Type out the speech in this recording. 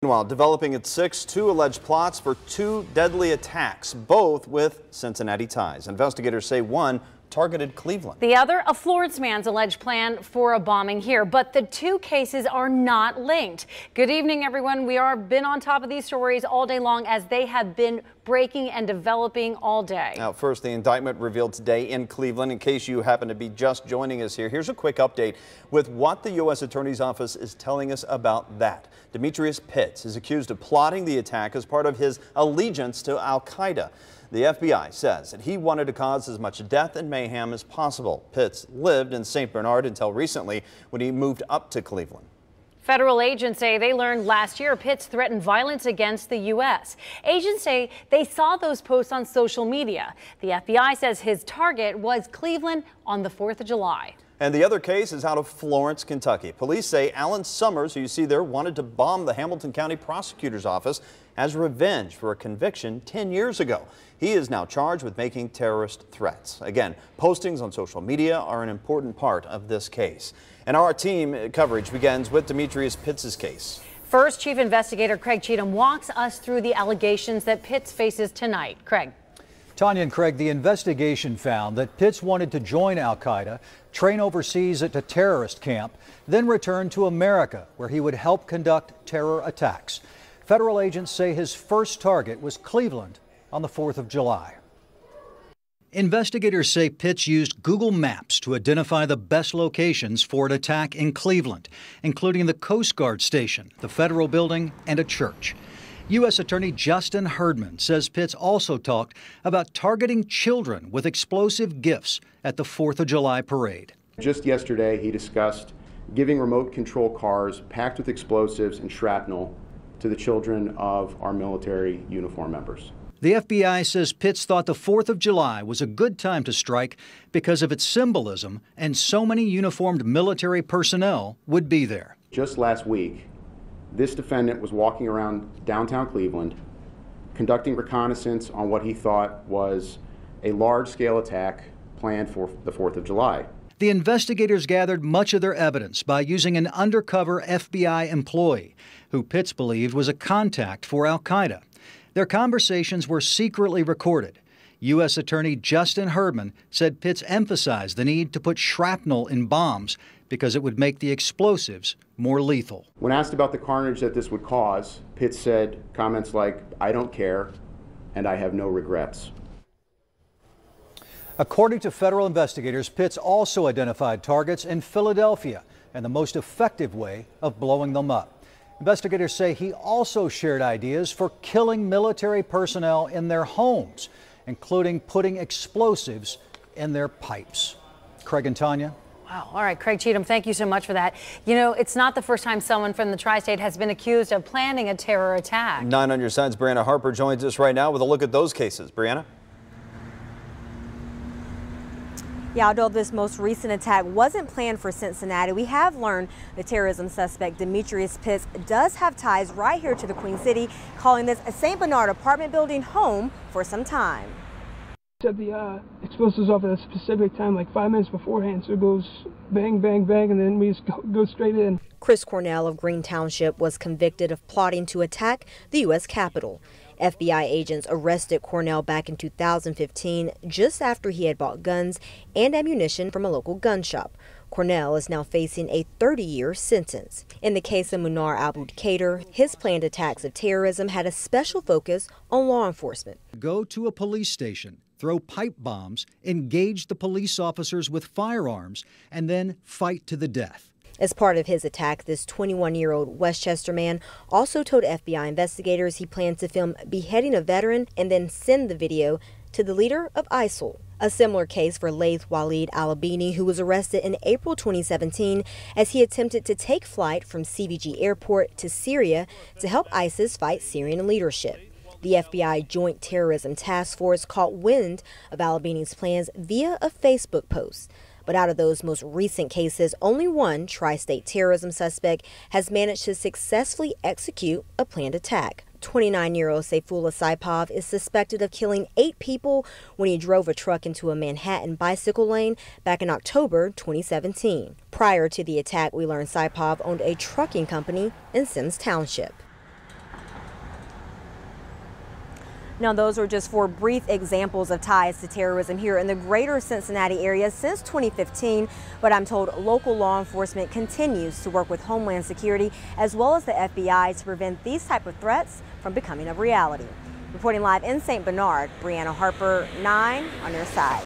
Meanwhile, developing at 6, 2 alleged plots for 2 deadly attacks, both with Cincinnati ties. Investigators say one targeted Cleveland. The other, a Florence man's alleged plan for a bombing here, but the 2 cases are not linked. Good evening, everyone. We have been on top of these stories all day long as they have been breaking and developing all day. Now, first, the indictment revealed today in Cleveland. In case you happen to be just joining us here, here's a quick update with what the U.S. Attorney's Office is telling us about that. Demetrius Pitts is accused of plotting the attack as part of his allegiance to Al-Qaeda. The FBI says that he wanted to cause as much death and mayhem as possible. Pitts lived in St. Bernard until recently when he moved up to Cleveland. Federal agents say they learned last year Pitts threatened violence against the U.S. Agents say they saw those posts on social media. The FBI says his target was Cleveland on the 4th of July. And the other case is out of Florence, Kentucky. Police say Alan Summers, who you see there, wanted to bomb the Hamilton County Prosecutor's Office as revenge for a conviction 10 years ago. He is now charged with making terrorist threats. Again, postings on social media are an important part of this case. And our team coverage begins with Demetrius Pitts' case. First, Chief Investigator Craig Cheatham walks us through the allegations that Pitts faces tonight. Craig. Tanya and Craig, the investigation found that Pitts wanted to join Al-Qaeda, train overseas at a terrorist camp, then return to America, where he would help conduct terror attacks. Federal agents say his first target was Cleveland on the 4th of July. Investigators say Pitts used Google Maps to identify the best locations for an attack in Cleveland, including the Coast Guard station, the federal building, and a church. U.S. Attorney Justin Herdman says Pitts also talked about targeting children with explosive gifts at the 4th of July parade. Just yesterday, he discussed giving remote control cars packed with explosives and shrapnel to the children of our military uniform members. The FBI says Pitts thought the 4th of July was a good time to strike because of its symbolism and so many uniformed military personnel would be there. Just last week, this defendant was walking around downtown Cleveland, conducting reconnaissance on what he thought was a large-scale attack planned for the 4th of July. The investigators gathered much of their evidence by using an undercover FBI employee who Pitts believed was a contact for Al-Qaeda. Their conversations were secretly recorded. U.S. Attorney Justin Herdman said Pitts emphasized the need to put shrapnel in bombs because it would make the explosives more lethal. When asked about the carnage that this would cause, Pitts said comments like, "I don't care, and I have no regrets." According to federal investigators, Pitts also identified targets in Philadelphia and the most effective way of blowing them up. Investigators say he also shared ideas for killing military personnel in their homes, including putting explosives in their pipes. Craig and Tanya. Wow. All right, Craig Cheatham, thank you so much for that. You know, it's not the first time someone from the tri-state has been accused of planning a terror attack. 9 on your side's Brianna Harper joins us right now with a look at those cases. Brianna? Yeah, although this most recent attack wasn't planned for Cincinnati, we have learned the terrorism suspect Demetrius Pitts does have ties right here to the Queen City, calling this a St. Bernard apartment building home for some time. Set the explosives off at a specific time, like 5 minutes beforehand, so it goes bang, bang, bang, and then we just go straight in. Chris Cornell of Green Township was convicted of plotting to attack the U.S. Capitol. FBI agents arrested Cornell back in 2015, just after he had bought guns and ammunition from a local gun shop. Cornell is now facing a 30-year sentence. In the case of Munar Abu-Qadir, his planned attacks of terrorism had a special focus on law enforcement. Go to a police station, throw pipe bombs, engage the police officers with firearms, and then fight to the death. As part of his attack, this 21-year-old Westchester man also told FBI investigators he planned to film beheading a veteran and then send the video to the leader of ISIL. A similar case for Laith Walid Al-Abini, who was arrested in April 2017 as he attempted to take flight from CVG Airport to Syria to help ISIS fight Syrian leadership. The FBI Joint Terrorism Task Force caught wind of Al-Abini's plans via a Facebook post. But out of those most recent cases, only one tri-state terrorism suspect has managed to successfully execute a planned attack. 29-year-old Saifullah Saipov is suspected of killing 8 people when he drove a truck into a Manhattan bicycle lane back in October 2017. Prior to the attack, we learned Saipov owned a trucking company in Sims Township. Now, those are just 4 brief examples of ties to terrorism here in the greater Cincinnati area since 2015. But I'm told local law enforcement continues to work with Homeland Security as well as the FBI to prevent these type of threats from becoming a reality. Reporting live in St. Bernard, Brianna Harper, 9 on your side.